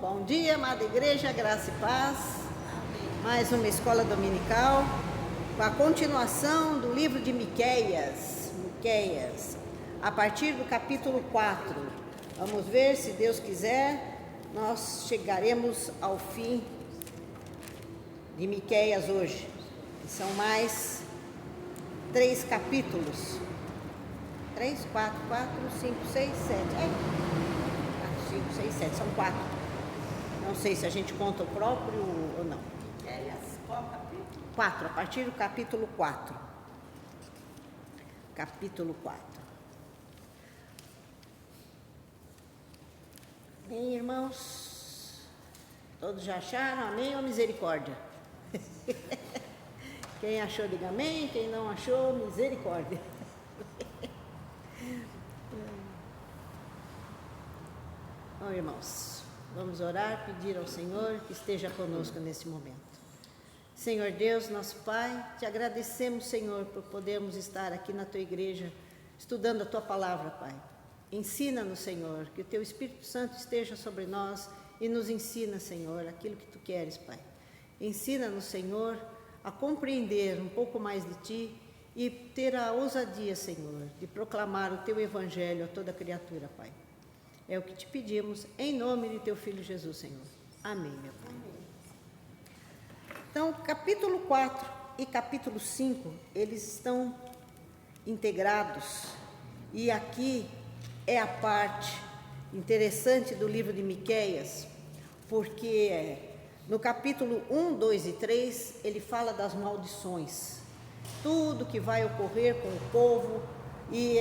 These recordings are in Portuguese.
Bom dia, amada igreja, graça e paz. Mais uma escola dominical, com a continuação do livro de Miqueias, a partir do capítulo 4. Vamos ver, se Deus quiser, nós chegaremos ao fim de Miqueias hoje. São mais 3 capítulos. 3, 4, 5, 6, 7. 5, 6, 7, são 4. Não sei se a gente conta o próprio ou não. Qual capítulo? 4, a partir do capítulo 4. Capítulo 4. Bem, irmãos, todos já acharam? Amém ou misericórdia? Quem achou, diga amém. Quem não achou, misericórdia. Bom, irmãos, vamos orar, pedir ao Senhor que esteja conosco nesse momento. Senhor Deus, nosso Pai, te agradecemos, Senhor, por podermos estar aqui na Tua igreja, estudando a Tua palavra, Pai. Ensina-nos, Senhor, que o Teu Espírito Santo esteja sobre nós e nos ensina, Senhor, aquilo que Tu queres, Pai. Ensina-nos, Senhor, a compreender um pouco mais de Ti e ter a ousadia, Senhor, de proclamar o Teu Evangelho a toda criatura, Pai. É o que te pedimos, em nome de Teu Filho Jesus, Senhor. Amém, meu Pai. Então, capítulo 4 e capítulo 5, eles estão integrados. E aqui é a parte interessante do livro de Miqueias, porque no capítulo 1, 2 e 3, ele fala das maldições. Tudo que vai ocorrer com o povo e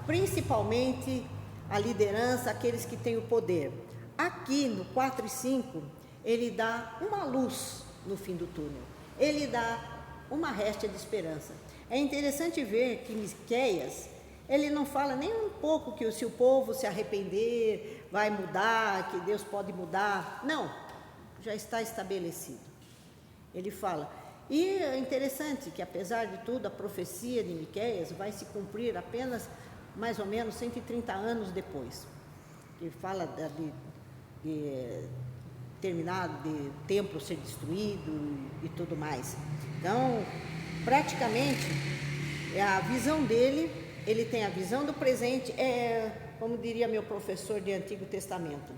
principalmente a liderança, aqueles que têm o poder. Aqui no 4 e 5, ele dá uma luz no fim do túnel. Ele dá uma réstia de esperança. É interessante ver que Miqueias, ele não fala nem um pouco que se o povo se arrepender, vai mudar, que Deus pode mudar. Não, já está estabelecido. Ele fala. E é interessante que, apesar de tudo, a profecia de Miqueias vai se cumprir apenas mais ou menos 130 anos depois, que fala de templo ser destruído e tudo mais. Então, praticamente, a visão dele, ele tem a visão do presente, como diria meu professor de Antigo Testamento,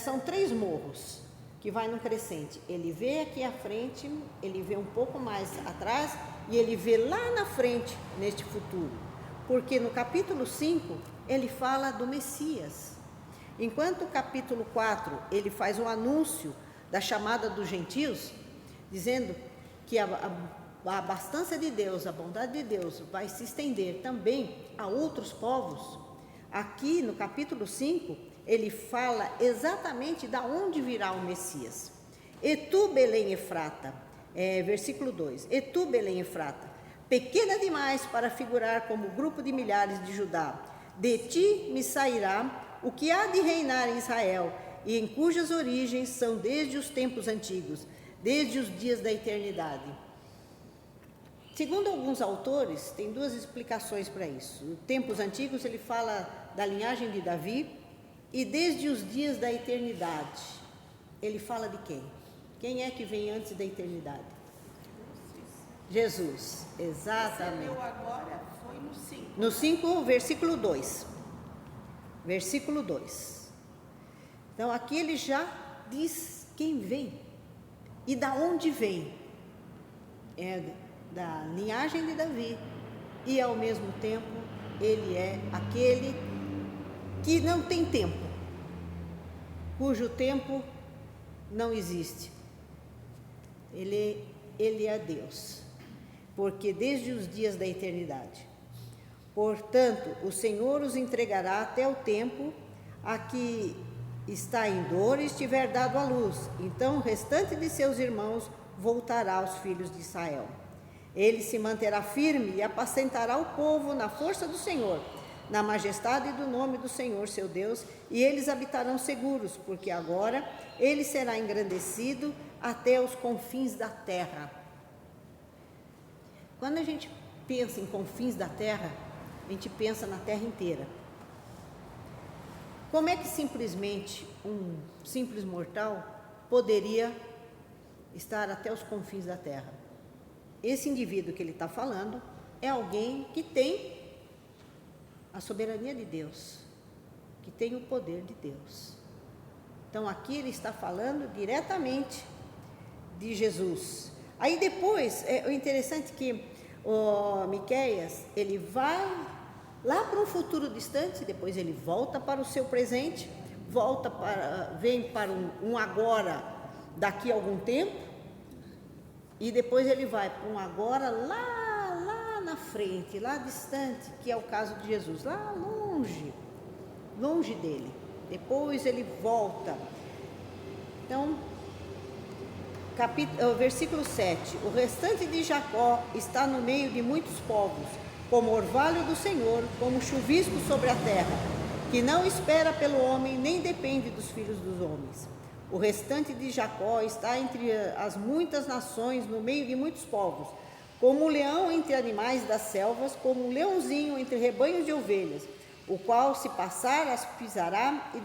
são 3 morros que vai num crescente. Ele vê aqui à frente, ele vê um pouco mais atrás e ele vê lá na frente, neste futuro. Porque no capítulo 5, ele fala do Messias. Enquanto o capítulo 4, ele faz um anúncio da chamada dos gentios, dizendo que a abastança de Deus, a bondade de Deus, vai se estender também a outros povos. Aqui no capítulo 5, ele fala exatamente de onde virá o Messias. E tu, Belém Efrata, versículo 2, e tu, Belém Efrata, pequena demais para figurar como grupo de milhares de Judá, de ti me sairá o que há de reinar em Israel, e em cujas origens são desde os tempos antigos, desde os dias da eternidade. Segundo alguns autores, tem 2 explicações para isso. Os tempos antigos, ele fala da linhagem de Davi, e desde os dias da eternidade, ele fala de quem? Quem é que vem antes da eternidade? Jesus, exatamente. Você leu agora, foi no 5. No 5, versículo 2. Versículo 2. Então, aqui ele já diz quem vem e da onde vem. É da linhagem de Davi e, ao mesmo tempo, ele é aquele que não tem tempo, cujo tempo não existe. Ele é Deus, porque desde os dias da eternidade. Portanto, o Senhor os entregará até o tempo a que está em dor e estiver dado à luz. Então o restante de seus irmãos voltará aos filhos de Israel. Ele se manterá firme e apacentará o povo na força do Senhor, na majestade do nome do Senhor seu Deus, e eles habitarão seguros, porque agora ele será engrandecido até os confins da terra. Quando a gente pensa em confins da terra, a gente pensa na terra inteira. Como é que simplesmente um simples mortal poderia estar até os confins da terra? Esse indivíduo que ele está falando é alguém que tem a soberania de Deus, que tem o poder de Deus. Então aqui ele está falando diretamente de Jesus. Aí depois, o interessante que o Miqueias, ele vai lá para um futuro distante, depois ele volta para o seu presente, vem para um agora daqui a algum tempo, e depois ele vai para um agora lá na frente, lá distante, que é o caso de Jesus, lá longe dele. Depois ele volta. Então, versículo 7: o restante de Jacó está no meio de muitos povos, como orvalho do Senhor, como chuvisco sobre a terra, que não espera pelo homem, nem depende dos filhos dos homens. O restante de Jacó está entre as muitas nações, no meio de muitos povos, como o leão entre animais das selvas, como um leãozinho entre rebanhos de ovelhas, o qual, se passar, as pisará e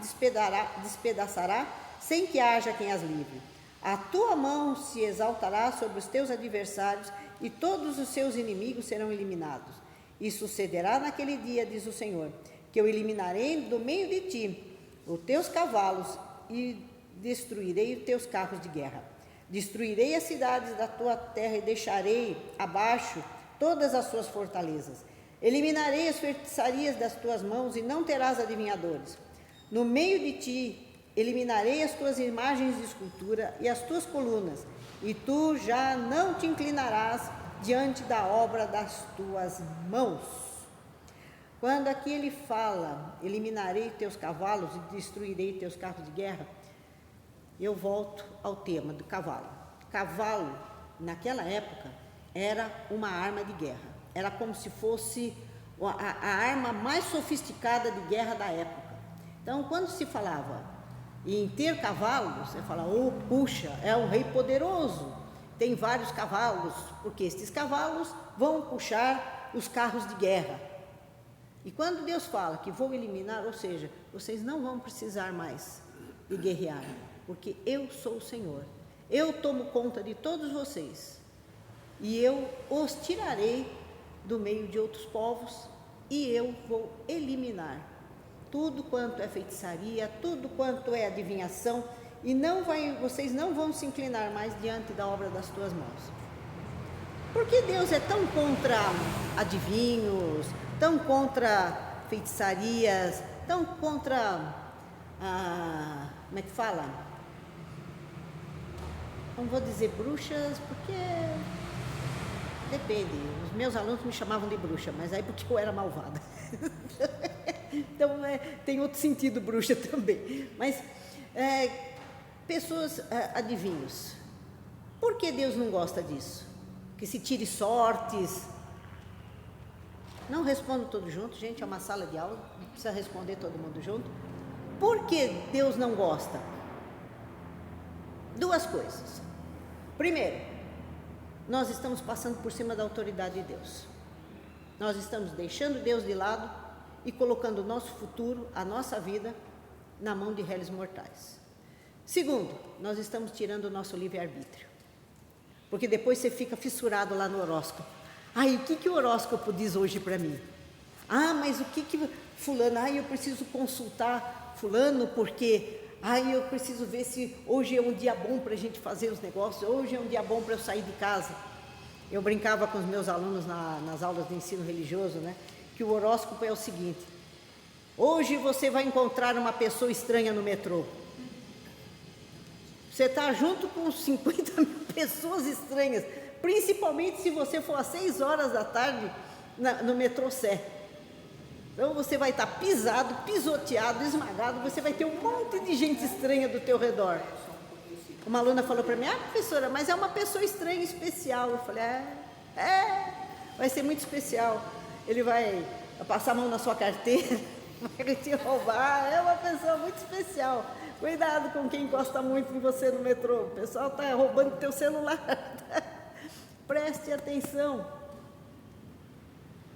despedaçará, sem que haja quem as livre. A tua mão se exaltará sobre os teus adversários, e todos os seus inimigos serão eliminados. E sucederá naquele dia, diz o Senhor, que eu eliminarei do meio de ti os teus cavalos e destruirei os teus carros de guerra. Destruirei as cidades da tua terra e deixarei abaixo todas as suas fortalezas. Eliminarei as feitiçarias das tuas mãos e não terás adivinhadores. No meio de ti eliminarei as tuas imagens de escultura e as tuas colunas, e tu já não te inclinarás diante da obra das tuas mãos. Quando aqui ele fala, eliminarei teus cavalos e destruirei teus carros de guerra, eu volto ao tema do cavalo. Cavalo, naquela época, era uma arma de guerra. Era como se fosse a arma mais sofisticada de guerra da época. Então, quando se falava em ter cavalos, você fala, oh, puxa, é um rei poderoso, tem vários cavalos, porque estes cavalos vão puxar os carros de guerra. E quando Deus fala que vou eliminar, ou seja, vocês não vão precisar mais de guerrear, porque eu sou o Senhor, eu tomo conta de todos vocês, e eu os tirarei do meio de outros povos, e eu vou eliminar tudo quanto é feitiçaria, tudo quanto é adivinhação, e vocês não vão se inclinar mais diante da obra das tuas mãos. Por que Deus é tão contra adivinhos, tão contra feitiçarias, tão contra, como é que fala? Não vou dizer bruxas, porque depende. Os meus alunos me chamavam de bruxa, mas aí porque eu era malvada. Então, tem outro sentido bruxa também. Mas, pessoas, adivinhos. Por que Deus não gosta disso? Que se tire sortes. Não respondo todo junto, gente, é uma sala de aula, não precisa responder todo mundo junto. Por que Deus não gosta? Duas coisas. Primeiro, nós estamos passando por cima da autoridade de Deus. Nós estamos deixando Deus de lado e colocando o nosso futuro, a nossa vida, na mão de réis mortais. Segundo, nós estamos tirando o nosso livre-arbítrio. Porque depois você fica fissurado lá no horóscopo. O que o horóscopo diz hoje para mim? Mas o que fulano, eu preciso consultar fulano porque, eu preciso ver se hoje é um dia bom para a gente fazer os negócios, hoje é um dia bom para eu sair de casa. Eu brincava com os meus alunos nas aulas de ensino religioso, né? Que o horóscopo é o seguinte: hoje você vai encontrar uma pessoa estranha no metrô. Você está junto com 50 mil pessoas estranhas, principalmente se você for às 6 horas da tarde no metrô Sé. Então você vai estar pisado, pisoteado, esmagado, você vai ter um monte de gente estranha do teu redor. Uma aluna falou para mim, professora, mas é uma pessoa estranha, especial. Eu falei, vai ser muito especial. Ele vai passar a mão na sua carteira, vai te roubar, é uma pessoa muito especial. Cuidado com quem encosta muito em você no metrô, o pessoal está roubando teu celular. Preste atenção,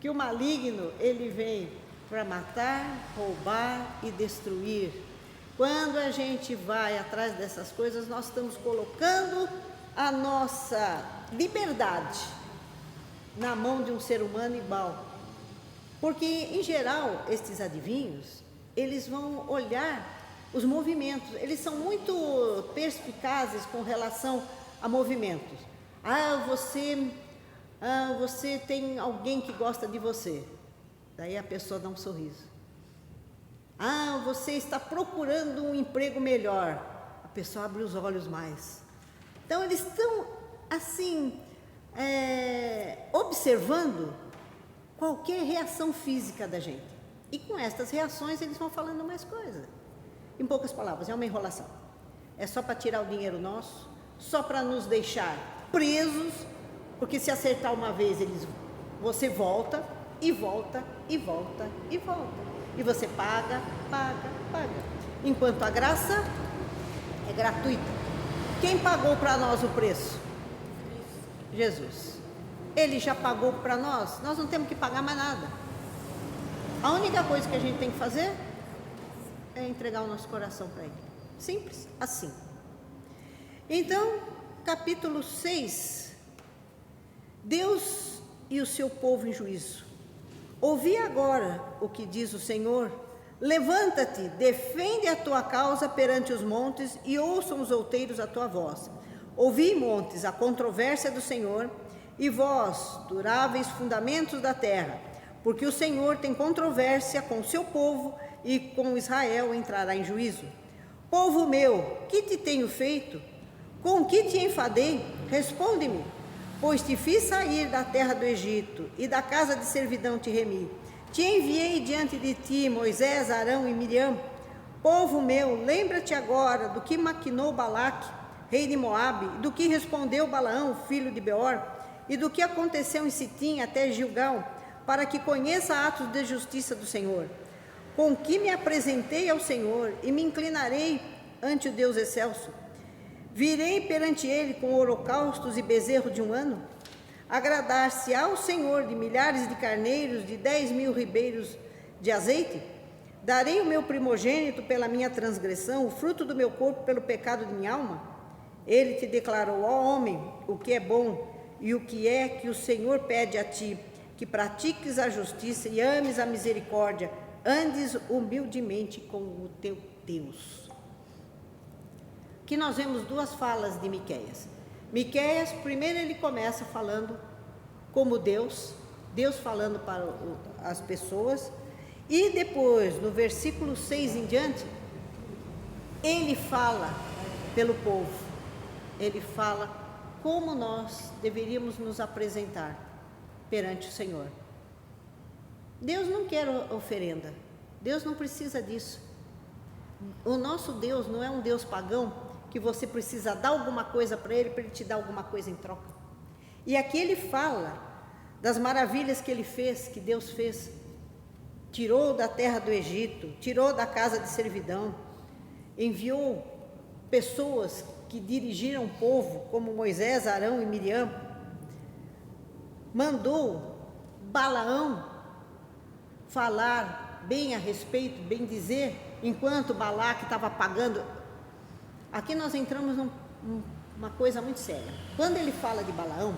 que o maligno, ele vem para matar, roubar e destruir. Quando a gente vai atrás dessas coisas, nós estamos colocando a nossa liberdade na mão de um ser humano igual. Porque, em geral, estes adivinhos, eles vão olhar os movimentos, eles são muito perspicazes com relação a movimentos. Você tem alguém que gosta de você. Daí a pessoa dá um sorriso. Você está procurando um emprego melhor. A pessoa abre os olhos mais. Então, eles estão, assim, observando qualquer reação física da gente. E com estas reações, eles vão falando mais coisas. Em poucas palavras, é uma enrolação. É só para tirar o dinheiro nosso, só para nos deixar presos, porque se acertar uma vez, você volta, e volta, e volta, e volta. E você paga. Enquanto a graça é gratuita. Quem pagou para nós o preço? Jesus. Ele já pagou para nós não temos que pagar mais nada. A única coisa que a gente tem que fazer é entregar o nosso coração para Ele. Simples assim. Então, capítulo 6. Deus e o seu povo em juízo. Ouvi agora o que diz o Senhor. Levanta-te, defende a tua causa perante os montes e ouçam os outeiros a tua voz. Ouvi, montes, a controvérsia do Senhor, e vós, duráveis fundamentos da terra, porque o Senhor tem controvérsia com o seu povo e com Israel entrará em juízo. Povo meu, que te tenho feito? Com que te enfadei? Responde-me. Pois te fiz sair da terra do Egito, e da casa de servidão te remi. Te enviei diante de ti Moisés, Arão e Miriam. Povo meu, lembra-te agora do que maquinou Balaque, rei de Moabe, e do que respondeu Balaão, filho de Beor, e do que aconteceu em Sitim até Gilgal, para que conheça atos de justiça do Senhor. Com que me apresentei ao Senhor, e me inclinarei ante o Deus excelso. Virei perante ele com holocaustos e bezerro de um ano? Agradar-se ao Senhor de milhares de carneiros, de 10.000 ribeiros de azeite? Darei o meu primogênito pela minha transgressão, o fruto do meu corpo pelo pecado de minha alma? Ele te declarou, ó homem, o que é bom e o que é que o Senhor pede a ti, que pratiques a justiça e ames a misericórdia, andes humildemente com o teu Deus. Aqui nós vemos duas falas de Miqueias. Miqueias, primeiro ele começa falando como Deus falando para as pessoas, e depois, no versículo 6 em diante, ele fala pelo povo, ele fala como nós deveríamos nos apresentar perante o Senhor. Deus não quer oferenda, Deus não precisa disso. O nosso Deus não é um Deus pagão, que você precisa dar alguma coisa para Ele te dar alguma coisa em troca. E aqui ele fala das maravilhas que Ele fez, que Deus fez. Tirou da terra do Egito, tirou da casa de servidão, enviou pessoas que dirigiram o povo, como Moisés, Arão e Miriam. Mandou Balaão falar bem a respeito, bem dizer, enquanto Balaque estava pagando. Aqui nós entramos numa coisa muito séria. Quando ele fala de Balaão,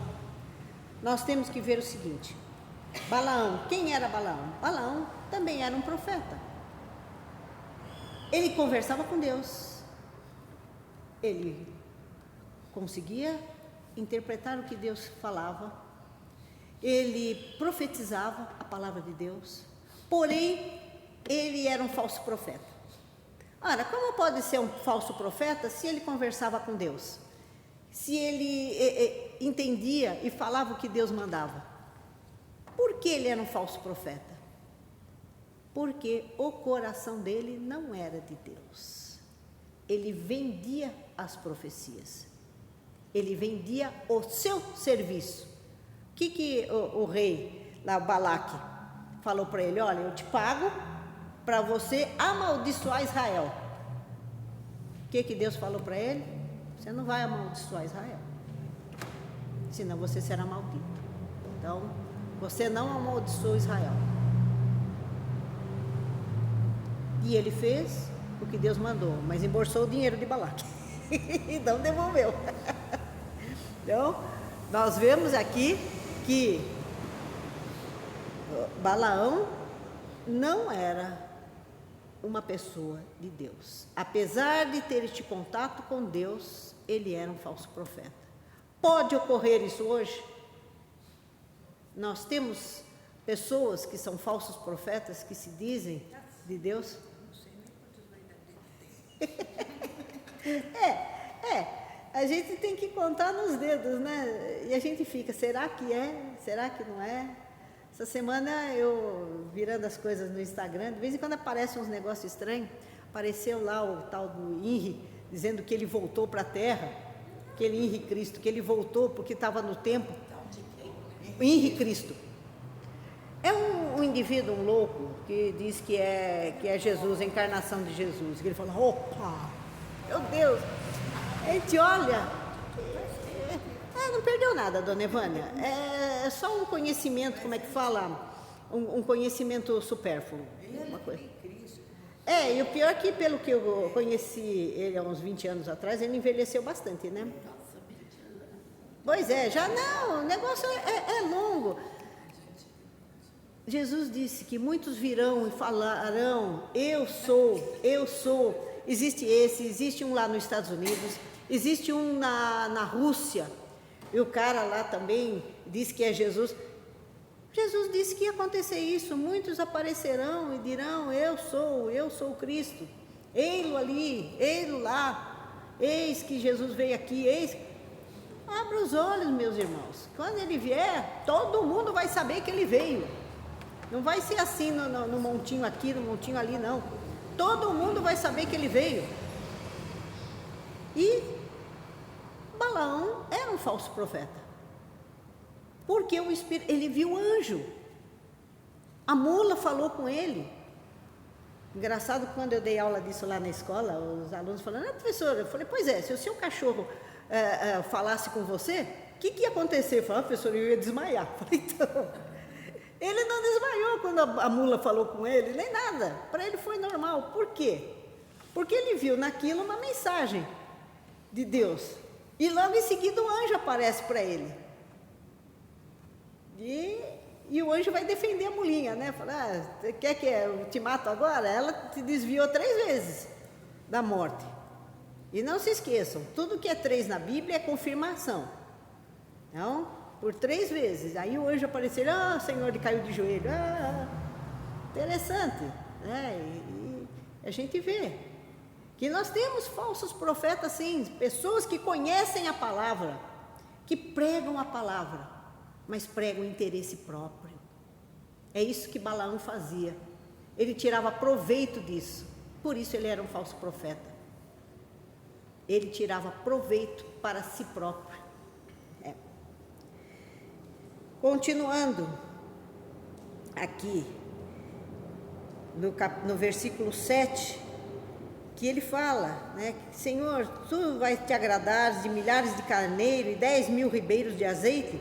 nós temos que ver o seguinte. Balaão, quem era Balaão? Balaão também era um profeta. Ele conversava com Deus. Ele conseguia interpretar o que Deus falava. Ele profetizava a palavra de Deus. Porém, ele era um falso profeta. Ora, como pode ser um falso profeta se ele conversava com Deus? Se ele entendia e falava o que Deus mandava? Por que ele era um falso profeta? Porque o coração dele não era de Deus. Ele vendia as profecias. Ele vendia o seu serviço. O que o rei, lá, Balaque, falou para ele? Olha, eu te pago para você amaldiçoar Israel. O que Deus falou para ele? Você não vai amaldiçoar Israel, senão você será maldito. Então, você não amaldiçoou Israel. E ele fez o que Deus mandou, mas embolsou o dinheiro de Balaque e não devolveu. Então, nós vemos aqui que Balaão não era uma pessoa de Deus. Apesar de ter este contato com Deus, ele era um falso profeta. Pode ocorrer isso hoje? Nós temos pessoas que são falsos profetas, que se dizem de Deus? A gente tem que contar nos dedos, né? E a gente fica, será que é? Será que não é? Essa semana eu, virando as coisas no Instagram, de vez em quando aparecem uns negócios estranhos. Apareceu lá o tal do Henri, dizendo que ele voltou para a Terra, aquele Henri Cristo, que ele voltou porque estava no tempo. Henri Cristo. É um indivíduo, um louco, que diz que é Jesus, a encarnação de Jesus. Que ele fala, opa, meu Deus, a gente olha, não perdeu nada, dona Evânia, é só um conhecimento, como é que fala, um conhecimento supérfluo. Uma coisa. E o pior é que, pelo que eu conheci ele há uns 20 anos atrás, ele envelheceu bastante, né? Pois é, já não, o negócio é longo. Jesus disse que muitos virão e falarão, eu sou. Existe um lá nos Estados Unidos, existe um na Rússia, e o cara lá também disse que é Jesus. Jesus disse que ia acontecer isso, muitos aparecerão e dirão, eu sou o Cristo, ei-lo ali, ei-lo lá, eis que Jesus veio aqui, abra os olhos, meus irmãos, quando ele vier, todo mundo vai saber que ele veio. Não vai ser assim no montinho aqui, no montinho ali, não. Todo mundo vai saber que ele veio. E Balaão era um falso profeta. Porque ele viu o anjo. A mula falou com ele. Engraçado que quando eu dei aula disso lá na escola, os alunos falando, professora, eu falei, pois é, se o seu cachorro falasse com você, o que ia acontecer? Eu falei, professora, eu ia desmaiar. Eu falei, então... Ele não desmaiou quando a mula falou com ele, nem nada. Para ele foi normal. Por quê? Porque ele viu naquilo uma mensagem de Deus. E logo em seguida o anjo aparece para ele. E o anjo vai defender a mulinha, né? Fala, quer que eu te mato agora? Ela se desviou 3 vezes da morte. E não se esqueçam, tudo que é 3 na Bíblia é confirmação. Então... por 3 vezes, aí o anjo apareceu, Senhor, ele caiu de joelho, interessante, né? E a gente vê que nós temos falsos profetas, sim, pessoas que conhecem a palavra, que pregam a palavra, mas pregam interesse próprio. É isso que Balaão fazia, ele tirava proveito disso, por isso ele era um falso profeta, ele tirava proveito para si próprio. Continuando aqui no versículo 7, que ele fala, né, Senhor, tu vai te agradar de milhares de carneiro e 10.000 ribeiros de azeite?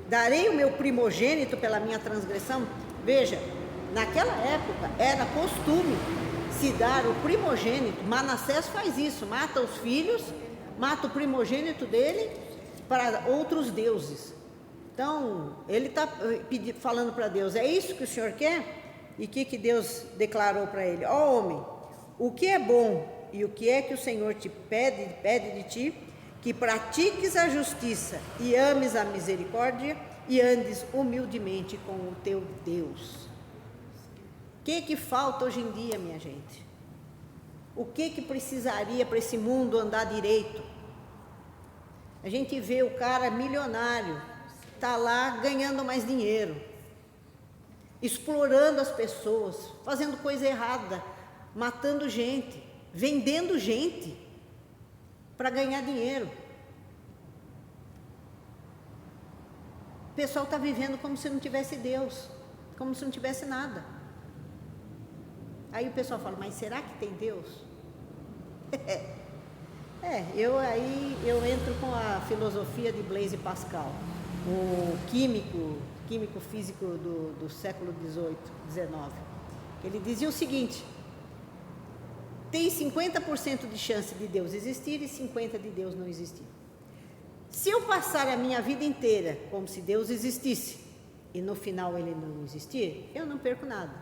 Darei o meu primogênito pela minha transgressão? Veja, naquela época era costume se dar o primogênito. Manassés faz isso, mata os filhos, mata o primogênito dele para outros deuses. Então, ele está falando para Deus, é isso que o Senhor quer? E o que Deus declarou para ele? Homem, o que é bom e o que é que o Senhor te pede de ti? Que pratiques a justiça e ames a misericórdia e andes humildemente com o teu Deus. O que falta hoje em dia, minha gente? O que precisaria para esse mundo andar direito? A gente vê o cara milionário, está lá ganhando mais dinheiro, explorando as pessoas, fazendo coisa errada, matando gente, vendendo gente para ganhar dinheiro. O pessoal está vivendo como se não tivesse Deus, como se não tivesse nada. Aí o pessoal fala, mas será que tem Deus? Eu entro com a filosofia de Blaise Pascal, o químico físico do século XVIII, XIX. Ele dizia o seguinte, tem 50% de chance de Deus existir e 50% de Deus não existir. Se eu passar a minha vida inteira como se Deus existisse e no final ele não existir, eu não perco nada.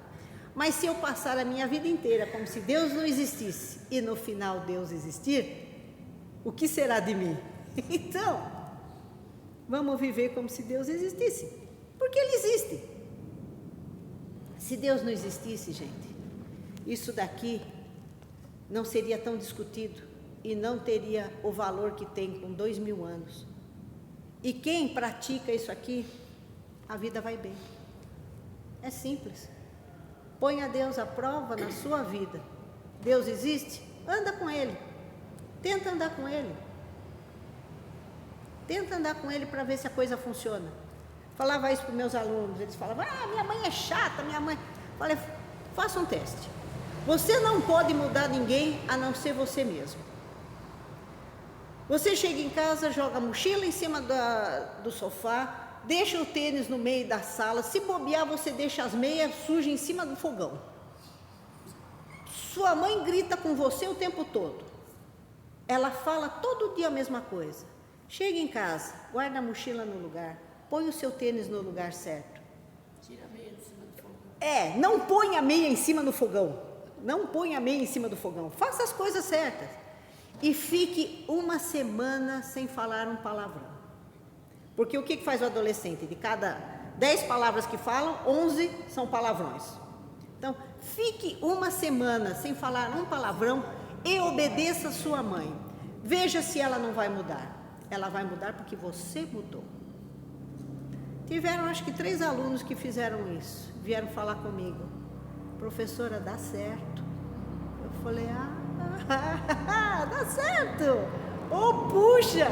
Mas se eu passar a minha vida inteira como se Deus não existisse e no final Deus existir, o que será de mim? Então, vamos viver como se Deus existisse, porque Ele existe. Se Deus não existisse, gente, isso daqui não seria tão discutido e não teria o valor que tem com 2000 anos. E quem pratica isso aqui, a vida vai bem. É simples. Ponha Deus à prova na sua vida. Deus existe? Anda com Ele. Tenta andar com Ele. Tenta andar com Ele para ver se a coisa funciona. Falava isso para os meus alunos. Eles falavam, minha mãe é chata, minha mãe... Falei, faça um teste. Você não pode mudar ninguém a não ser você mesmo. Você chega em casa, joga a mochila em cima do sofá, deixa o tênis no meio da sala, se bobear você deixa as meias sujas em cima do fogão. Sua mãe grita com você o tempo todo. Ela fala todo dia a mesma coisa. Chega em casa, guarda a mochila no lugar, põe o seu tênis no lugar certo. Tira a meia de cima do fogão. Não põe a meia em cima do fogão. Não ponha a meia em cima do fogão. Faça as coisas certas. E fique uma semana sem falar um palavrão. Porque o que faz o adolescente? De cada 10 palavras que falam, 11 são palavrões. Então, fique uma semana sem falar um palavrão e obedeça a sua mãe. Veja se ela não vai mudar. Ela vai mudar porque você mudou. Tiveram, acho que 3 alunos que fizeram isso. Vieram falar comigo. Professora, dá certo. Eu falei, dá certo. Puxa,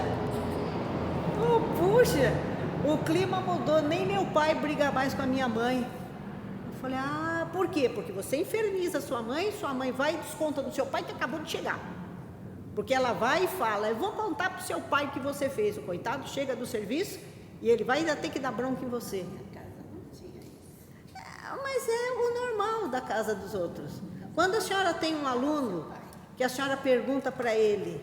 o clima mudou, nem meu pai briga mais com a minha mãe. Eu falei, por quê? Porque você inferniza sua mãe vai e desconta do seu pai que acabou de chegar. Porque ela vai e fala, eu vou contar pro seu pai o que você fez. O coitado chega do serviço e ele vai ainda ter que dar bronca em você. Mas é o normal da casa dos outros. Quando a senhora tem um aluno que a senhora pergunta para ele,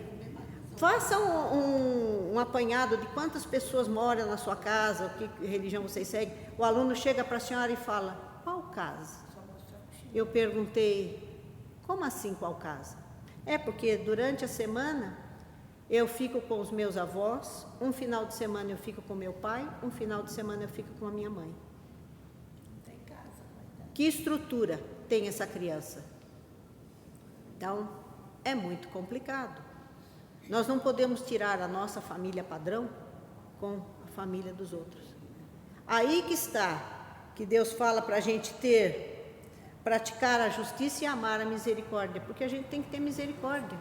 faça um apanhado de quantas pessoas moram na sua casa, que religião vocês seguem. O aluno chega para a senhora e fala, qual casa? Eu perguntei, como assim qual casa? Porque durante a semana eu fico com os meus avós, um final de semana eu fico com meu pai, um final de semana eu fico com a minha mãe. Que estrutura tem essa criança? Então, é muito complicado. Nós não podemos tirar a nossa família padrão com a família dos outros. Aí que está, que Deus fala para a gente praticar a justiça e amar a misericórdia, porque a gente tem que ter misericórdia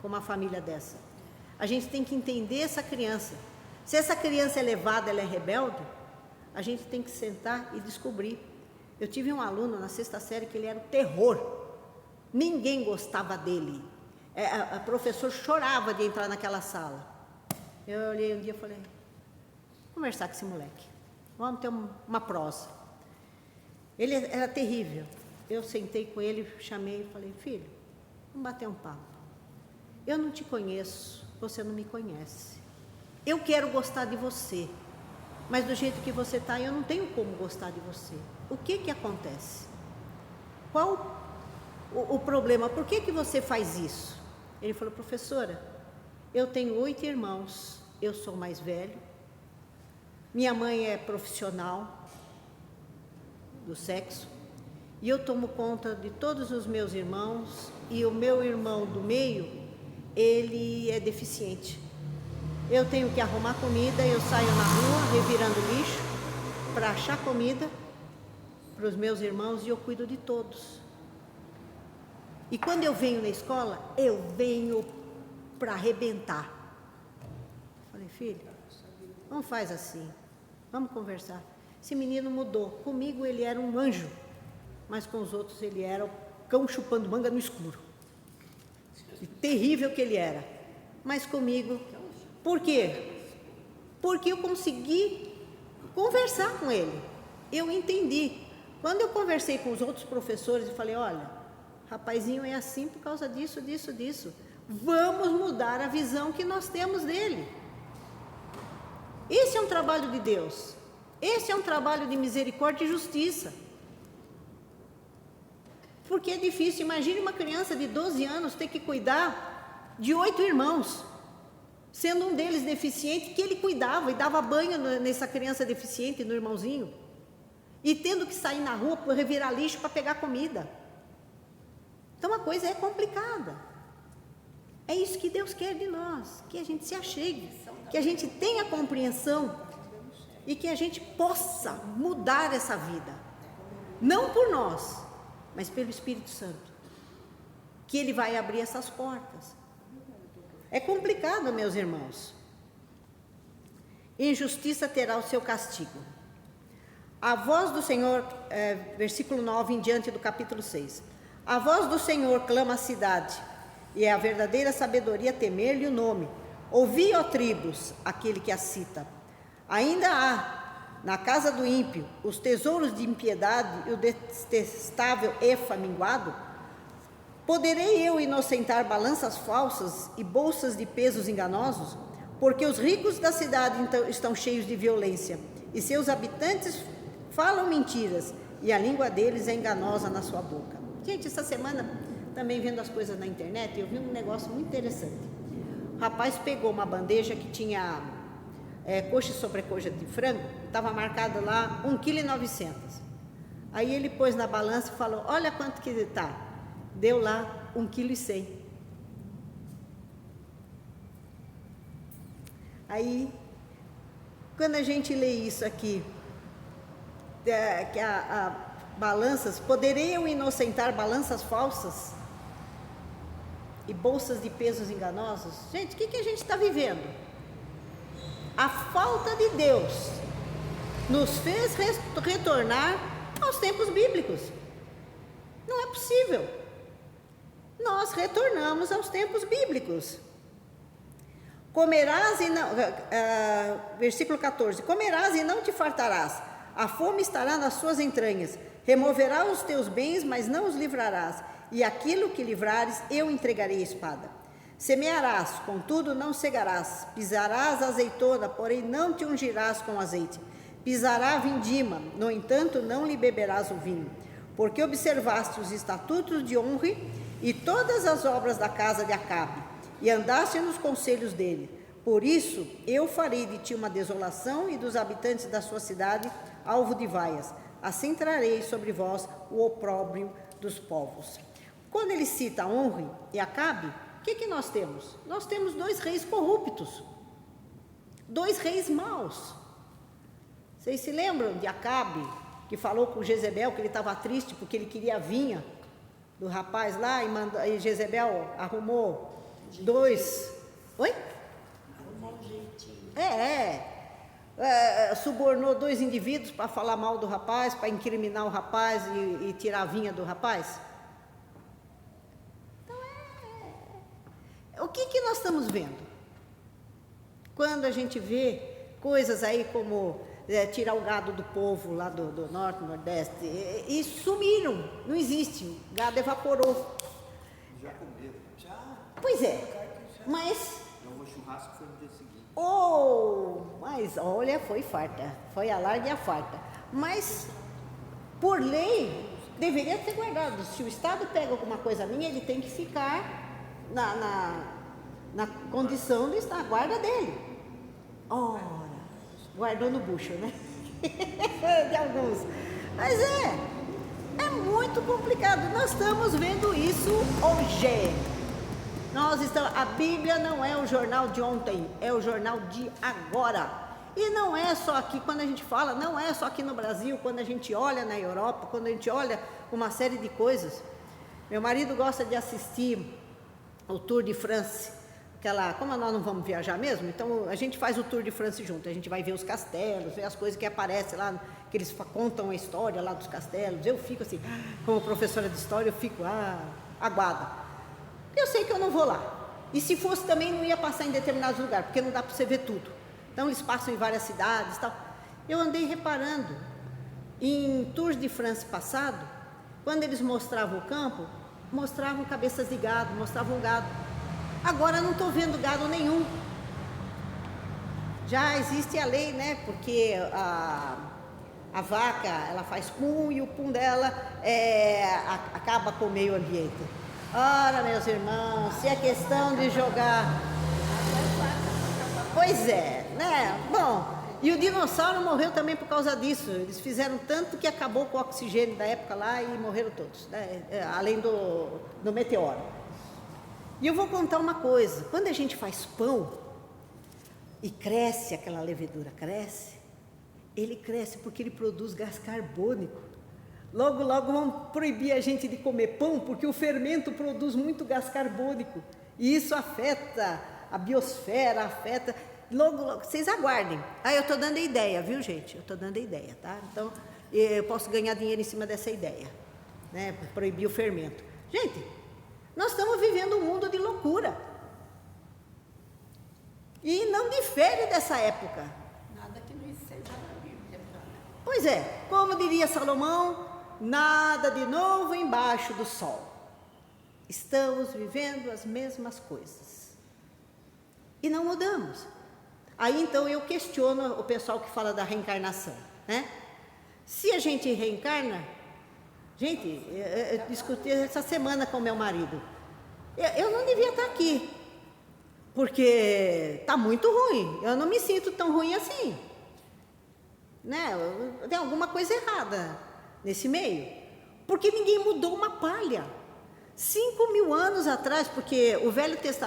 com uma família dessa. A gente tem que entender essa criança. Se essa criança é levada, ela é rebelde, a gente tem que sentar e descobrir. Eu tive um aluno na 6ª série que ele era o terror. Ninguém gostava dele. A professora chorava de entrar naquela sala. Eu olhei um dia e falei, vou conversar com esse moleque. Vamos ter uma prosa. Ele era terrível. Eu sentei com ele, chamei e falei, filho, vamos bater um papo. Eu não te conheço, você não me conhece. Eu quero gostar de você, mas do jeito que você está, eu não tenho como gostar de você. O que acontece? Qual o problema? Por que você faz isso? Ele falou, professora, eu tenho 8 irmãos, eu sou mais velho, minha mãe é profissional do sexo, e eu tomo conta de todos os meus irmãos, e o meu irmão do meio, ele é deficiente. Eu tenho que arrumar comida, eu saio na rua revirando lixo para achar comida para os meus irmãos e eu cuido de todos. E quando eu venho na escola, eu venho para arrebentar. Falei, filho, não faz assim, vamos conversar. Esse menino mudou, comigo ele era um anjo, mas com os outros ele era o cão chupando manga no escuro. E terrível que ele era, mas comigo, por quê? Porque eu consegui conversar com ele, eu entendi. Quando eu conversei com os outros professores e falei, olha, Rapazinho é assim por causa disso, disso, disso. Vamos mudar a visão que nós temos dele. Esse é um trabalho de Deus. Esse é um trabalho de misericórdia e justiça. Porque é difícil. Imagine uma criança de 12 anos ter que cuidar de 8 irmãos, sendo um deles deficiente, que ele cuidava e dava banho nessa criança deficiente, no irmãozinho, e tendo que sair na rua para revirar lixo para pegar comida. Então a coisa é complicada. É isso que Deus quer de nós, que a gente se achegue, que a gente tenha compreensão e que a gente possa mudar essa vida, não por nós, mas pelo Espírito Santo, que Ele vai abrir essas portas. É complicado, meus irmãos. Injustiça terá o seu castigo. A voz do Senhor, versículo 9 em diante do capítulo 6. A voz do Senhor clama a cidade, e é a verdadeira sabedoria temer-lhe o nome. Ouvi, ó tribos, aquele que a cita. Ainda há, na casa do ímpio, os tesouros de impiedade e o detestável efa minguado? Poderei eu inocentar balanças falsas e bolsas de pesos enganosos? Porque os ricos da cidade estão cheios de violência, e seus habitantes falam mentiras, e a língua deles é enganosa na sua boca. Gente, essa semana, também vendo as coisas na internet, eu vi um negócio muito interessante. O rapaz pegou uma bandeja que tinha coxa e sobrecoxa de frango, estava marcado lá 1,9 kg. Aí ele pôs na balança e falou, olha quanto que está. Deu lá 1,1 kg. Aí, quando a gente lê isso aqui, que balanças, poderei eu inocentar balanças falsas e bolsas de pesos enganosos? Gente, o que a gente está vivendo? A falta de Deus nos fez retornar aos tempos bíblicos. Não é possível. Nós retornamos aos tempos bíblicos. Comerás e não, versículo 14, comerás e não te fartarás, a fome estará nas suas entranhas, removerá os teus bens, mas não os livrarás, e aquilo que livrares, eu entregarei a espada. Semearás, contudo não cegarás, pisarás a azeitona, porém não te ungirás com azeite, pisará a vindima, no entanto não lhe beberás o vinho, porque observaste os estatutos de Omri e todas as obras da casa de Acabe, e andaste nos conselhos dele. Por isso eu farei de ti uma desolação e dos habitantes da sua cidade alvo de vaias. Assim trarei sobre vós o opróbrio dos povos. Quando ele cita Omri e Acabe, o que nós temos? Nós temos 2 reis corruptos, 2 reis maus. Vocês se lembram de Acabe, que falou com Jezebel que ele estava triste porque ele queria a vinha do rapaz lá, e Jezebel arrumou 2... Oi? Arrumou um jeitinho. Subornou 2 indivíduos para falar mal do rapaz, para incriminar o rapaz e tirar a vinha do rapaz. Então o que nós estamos vendo? Quando a gente vê coisas aí como tirar o gado do povo lá do norte, nordeste, e sumiram, não existe, o gado evaporou. Já comeram? Já. Pois é, mas... O churrasco foi no dia seguinte. Mas olha, foi farta, foi a larga e a farta. Mas, por lei, deveria ter guardado. Se o Estado pega alguma coisa minha, ele tem que ficar na condição de estar, a guarda dele. Ora, guardou no bucho, né? De alguns. Mas é muito complicado. Nós estamos vendo isso hoje. A Bíblia não é o jornal de ontem, é o jornal de agora. E não é só aqui, quando a gente fala, não é só aqui no Brasil, quando a gente olha na Europa, quando a gente olha uma série de coisas. Meu marido gosta de assistir o Tour de France, como nós não vamos viajar mesmo, então a gente faz o Tour de France junto, a gente vai ver os castelos, ver as coisas que aparecem lá, que eles contam a história lá dos castelos. Eu fico assim, como professora de história, eu fico aguada. Eu sei que eu não vou lá. E se fosse também, não ia passar em determinados lugares, porque não dá para você ver tudo. Então, eles passam em várias cidades e tal. Eu andei reparando, em Tours de France passado, quando eles mostravam o campo, mostravam cabeças de gado, mostravam gado. Agora não estou vendo gado nenhum. Já existe a lei, né? Porque a vaca, ela faz pum e o pum dela acaba com o meio ambiente. Ora, meus irmãos, se é questão de jogar... Pois é, né? Bom, e o dinossauro morreu também por causa disso. Eles fizeram tanto que acabou com o oxigênio da época lá e morreram todos, né? Além do meteoro. E eu vou contar uma coisa. Quando a gente faz pão e cresce, aquela levedura cresce, ele cresce porque ele produz gás carbônico. Logo, logo vão proibir a gente de comer pão porque o fermento produz muito gás carbônico. E isso afeta a biosfera, afeta... Logo, logo, vocês aguardem. Eu estou dando a ideia, viu, gente? Eu estou dando a ideia, tá? Então, eu posso ganhar dinheiro em cima dessa ideia, né? Proibir o fermento. Gente, nós estamos vivendo um mundo de loucura. E não difere dessa época. Nada que não esteja na Bíblia. Pois é, como diria Salomão, nada de novo embaixo do sol. Estamos vivendo as mesmas coisas. E não mudamos. Aí então eu questiono o pessoal que fala da reencarnação, né? Se a gente reencarna, gente, eu discuti essa semana com meu marido, eu não devia estar aqui, porque está muito ruim, eu não me sinto tão ruim assim, né? Tem alguma coisa errada nesse meio, porque ninguém mudou uma palha. 5.000 anos atrás, porque o Velho Testamento